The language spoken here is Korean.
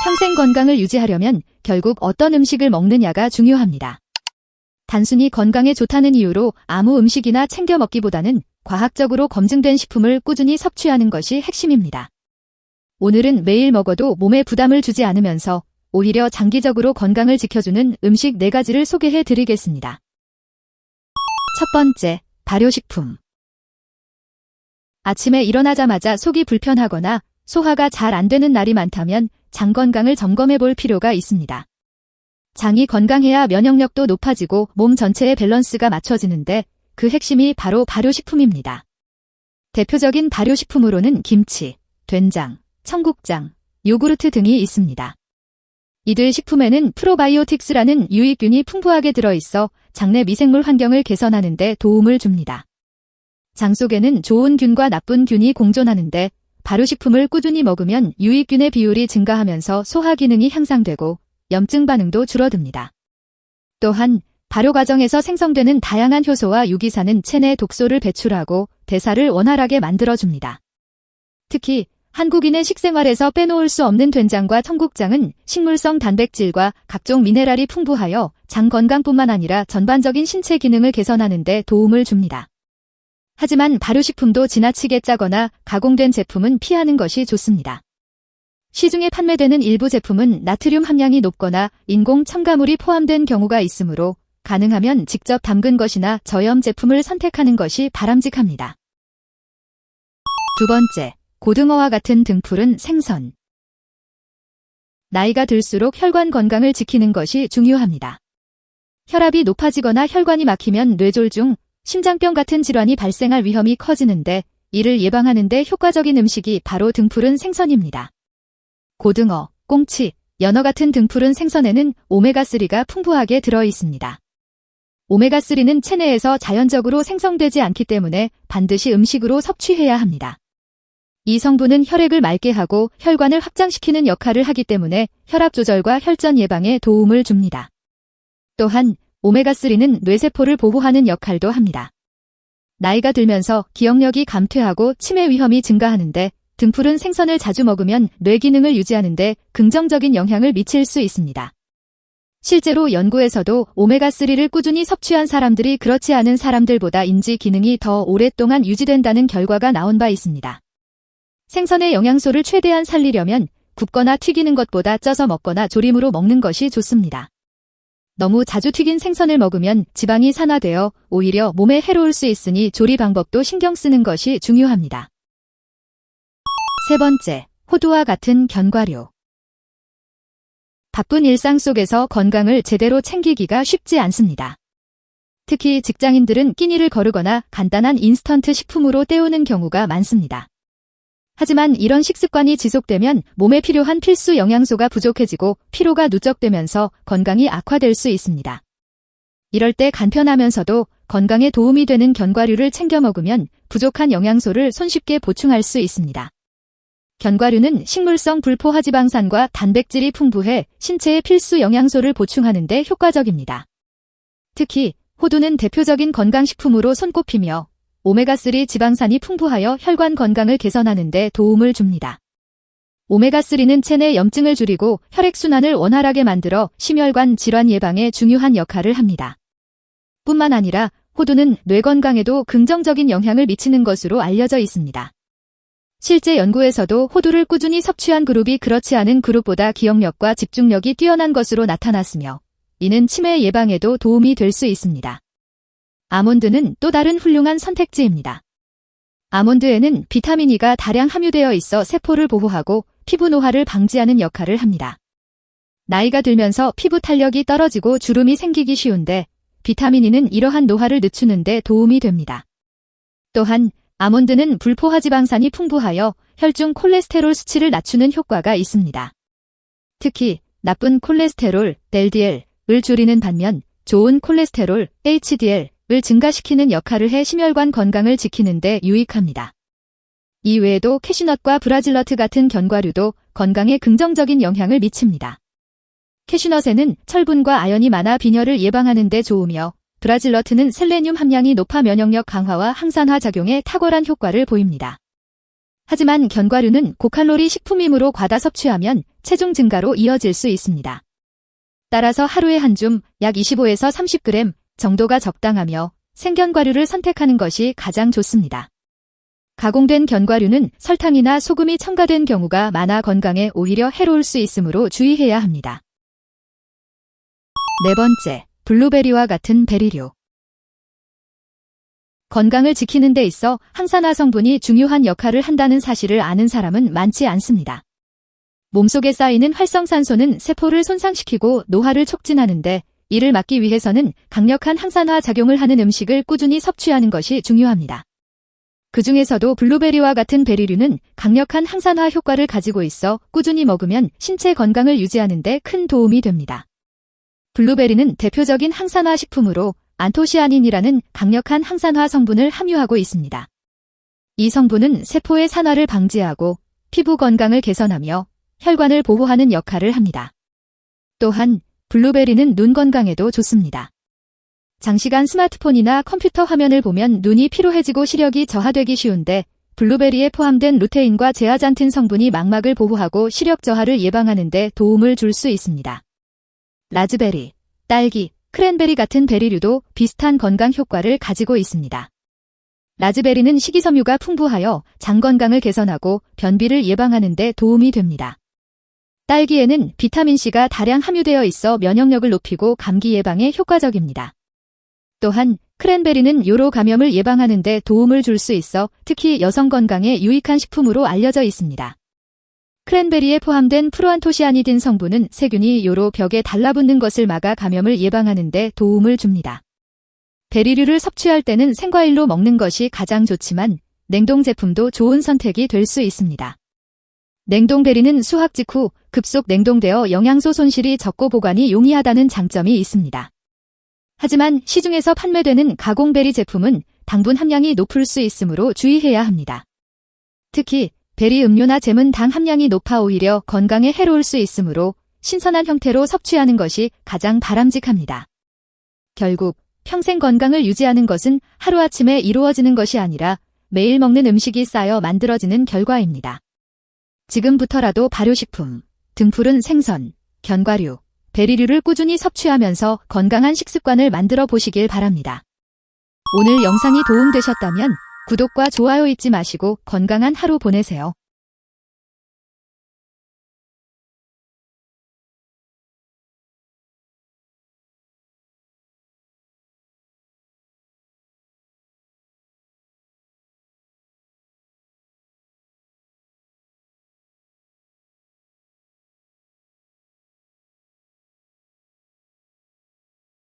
평생 건강을 유지하려면 결국 어떤 음식을 먹느냐가 중요합니다. 단순히 건강에 좋다는 이유로 아무 음식이나 챙겨 먹기보다는 과학적으로 검증된 식품을 꾸준히 섭취하는 것이 핵심입니다. 오늘은 매일 먹어도 몸에 부담을 주지 않으면서 오히려 장기적으로 건강을 지켜주는 음식 4가지를 소개해 드리겠습니다. 첫 번째, 발효식품. 아침에 일어나자마자 속이 불편하거나 소화가 잘 안 되는 날이 많다면 장 건강을 점검해 볼 필요가 있습니다. 장이 건강해야 면역력도 높아지고 몸 전체의 밸런스가 맞춰지는데 그 핵심이 바로 발효식품입니다. 대표적인 발효식품으로는 김치, 된장, 청국장, 요구르트 등이 있습니다. 이들 식품에는 프로바이오틱스라는 유익균이 풍부하게 들어있어 장내 미생물 환경을 개선하는 데 도움을 줍니다. 장 속에는 좋은 균과 나쁜 균이 공존하는데 발효식품을 꾸준히 먹으면 유익균의 비율이 증가하면서 소화 기능이 향상되고 염증 반응도 줄어듭니다. 또한 발효 과정에서 생성되는 다양한 효소와 유기산은 체내 독소를 배출하고 대사를 원활하게 만들어줍니다. 특히 한국인의 식생활에서 빼놓을 수 없는 된장과 청국장은 식물성 단백질과 각종 미네랄이 풍부하여 장 건강뿐만 아니라 전반적인 신체 기능을 개선하는 데 도움을 줍니다. 하지만 발효식품도 지나치게 짜거나 가공된 제품은 피하는 것이 좋습니다. 시중에 판매되는 일부 제품은 나트륨 함량이 높거나 인공 첨가물이 포함된 경우가 있으므로 가능하면 직접 담근 것이나 저염 제품을 선택하는 것이 바람직합니다. 두 번째, 고등어와 같은 등푸른 생선. 나이가 들수록 혈관 건강을 지키는 것이 중요합니다. 혈압이 높아지거나 혈관이 막히면 뇌졸중, 심장병 같은 질환이 발생할 위험이 커지는데 이를 예방하는 데 효과적인 음식이 바로 등푸른 생선입니다. 고등어, 꽁치, 연어 같은 등푸른 생선에는 오메가3가 풍부하게 들어있습니다. 오메가3는 체내에서 자연적으로 생성되지 않기 때문에 반드시 음식으로 섭취해야 합니다. 이 성분은 혈액을 맑게 하고 혈관을 확장시키는 역할을 하기 때문에 혈압 조절과 혈전 예방에 도움을 줍니다. 또한 오메가3는 뇌세포를 보호하는 역할도 합니다. 나이가 들면서 기억력이 감퇴하고 치매 위험이 증가하는데 등푸른 생선을 자주 먹으면 뇌 기능을 유지하는 데 긍정적인 영향을 미칠 수 있습니다. 실제로 연구에서도 오메가3를 꾸준히 섭취한 사람들이 그렇지 않은 사람들보다 인지 기능이 더 오랫동안 유지된다는 결과가 나온 바 있습니다. 생선의 영양소를 최대한 살리려면 굽거나 튀기는 것보다 쪄서 먹거나 조림으로 먹는 것이 좋습니다. 너무 자주 튀긴 생선을 먹으면 지방이 산화되어 오히려 몸에 해로울 수 있으니 조리 방법도 신경 쓰는 것이 중요합니다. 세 번째, 호두와 같은 견과류. 바쁜 일상 속에서 건강을 제대로 챙기기가 쉽지 않습니다. 특히 직장인들은 끼니를 거르거나 간단한 인스턴트 식품으로 때우는 경우가 많습니다. 하지만 이런 식습관이 지속되면 몸에 필요한 필수 영양소가 부족해지고 피로가 누적되면서 건강이 악화될 수 있습니다. 이럴 때 간편하면서도 건강에 도움이 되는 견과류를 챙겨 먹으면 부족한 영양소를 손쉽게 보충할 수 있습니다. 견과류는 식물성 불포화지방산과 단백질이 풍부해 신체의 필수 영양소를 보충하는 데 효과적입니다. 특히 호두는 대표적인 건강식품으로 손꼽히며 오메가3 지방산이 풍부하여 혈관 건강을 개선하는 데 도움을 줍니다. 오메가3는 체내 염증을 줄이고 혈액순환을 원활하게 만들어 심혈관 질환 예방에 중요한 역할을 합니다. 뿐만 아니라 호두는 뇌 건강에도 긍정적인 영향을 미치는 것으로 알려져 있습니다. 실제 연구에서도 호두를 꾸준히 섭취한 그룹이 그렇지 않은 그룹보다 기억력과 집중력이 뛰어난 것으로 나타났으며 이는 치매 예방에도 도움이 될 수 있습니다. 아몬드는 또 다른 훌륭한 선택지입니다. 아몬드에는 비타민 E가 다량 함유되어 있어 세포를 보호하고 피부 노화를 방지하는 역할을 합니다. 나이가 들면서 피부 탄력이 떨어지고 주름이 생기기 쉬운데 비타민 E는 이러한 노화를 늦추는 데 도움이 됩니다. 또한 아몬드는 불포화지방산이 풍부하여 혈중 콜레스테롤 수치를 낮추는 효과가 있습니다. 특히 나쁜 콜레스테롤, LDL을 줄이는 반면 좋은 콜레스테롤, HDL을 증가시키는 역할을 해 심혈관 건강을 지키는 데 유익합니다. 이 외에도 캐슈넛과 브라질넛 같은 견과류도 건강에 긍정적인 영향을 미칩니다. 캐슈넛에는 철분과 아연이 많아 빈혈을 예방하는 데 좋으며 브라질넛은 셀레늄 함량이 높아 면역력 강화와 항산화 작용에 탁월한 효과를 보입니다. 하지만 견과류는 고칼로리 식품이므로 과다 섭취하면 체중 증가로 이어질 수 있습니다. 따라서 하루에 한 줌 약 25에서 30g 정도가 적당하며 생견과류를 선택하는 것이 가장 좋습니다. 가공된 견과류는 설탕이나 소금이 첨가된 경우가 많아 건강에 오히려 해로울 수 있으므로 주의해야 합니다. 네 번째, 블루베리와 같은 베리류. 건강을 지키는 데 있어 항산화 성분이 중요한 역할을 한다는 사실을 아는 사람은 많지 않습니다. 몸속에 쌓이는 활성산소는 세포를 손상시키고 노화를 촉진하는데 이를 막기 위해서는 강력한 항산화 작용을 하는 음식을 꾸준히 섭취하는 것이 중요합니다. 그 중에서도 블루베리와 같은 베리류는 강력한 항산화 효과를 가지고 있어 꾸준히 먹으면 신체 건강을 유지하는 데 큰 도움이 됩니다. 블루베리는 대표적인 항산화 식품으로 안토시아닌이라는 강력한 항산화 성분을 함유하고 있습니다. 이 성분은 세포의 산화를 방지하고 피부 건강을 개선하며 혈관을 보호하는 역할을 합니다. 또한 블루베리는 눈 건강에도 좋습니다. 장시간 스마트폰이나 컴퓨터 화면을 보면 눈이 피로해지고 시력이 저하되기 쉬운데 블루베리에 포함된 루테인과 제아잔틴 성분이 망막을 보호하고 시력 저하를 예방하는 데 도움을 줄 수 있습니다. 라즈베리, 딸기, 크랜베리 같은 베리류도 비슷한 건강 효과를 가지고 있습니다. 라즈베리는 식이섬유가 풍부하여 장 건강을 개선하고 변비를 예방하는 데 도움이 됩니다. 딸기에는 비타민C가 다량 함유되어 있어 면역력을 높이고 감기 예방에 효과적입니다. 또한 크랜베리는 요로 감염을 예방하는 데 도움을 줄 수 있어 특히 여성 건강에 유익한 식품으로 알려져 있습니다. 크랜베리에 포함된 프로안토시아니딘 성분은 세균이 요로 벽에 달라붙는 것을 막아 감염을 예방하는 데 도움을 줍니다. 베리류를 섭취할 때는 생과일로 먹는 것이 가장 좋지만 냉동 제품도 좋은 선택이 될 수 있습니다. 냉동 베리는 수확 직후 급속 냉동되어 영양소 손실이 적고 보관이 용이하다는 장점이 있습니다. 하지만 시중에서 판매되는 가공베리 제품은 당분 함량이 높을 수 있으므로 주의해야 합니다. 특히 베리 음료나 잼은 당 함량이 높아 오히려 건강에 해로울 수 있으므로 신선한 형태로 섭취하는 것이 가장 바람직합니다. 결국 평생 건강을 유지하는 것은 하루아침에 이루어지는 것이 아니라 매일 먹는 음식이 쌓여 만들어지는 결과입니다. 지금부터라도 발효식품, 등푸른 생선, 견과류, 베리류를 꾸준히 섭취하면서 건강한 식습관을 만들어 보시길 바랍니다. 오늘 영상이 도움되셨다면 구독과 좋아요 잊지 마시고 건강한 하루 보내세요.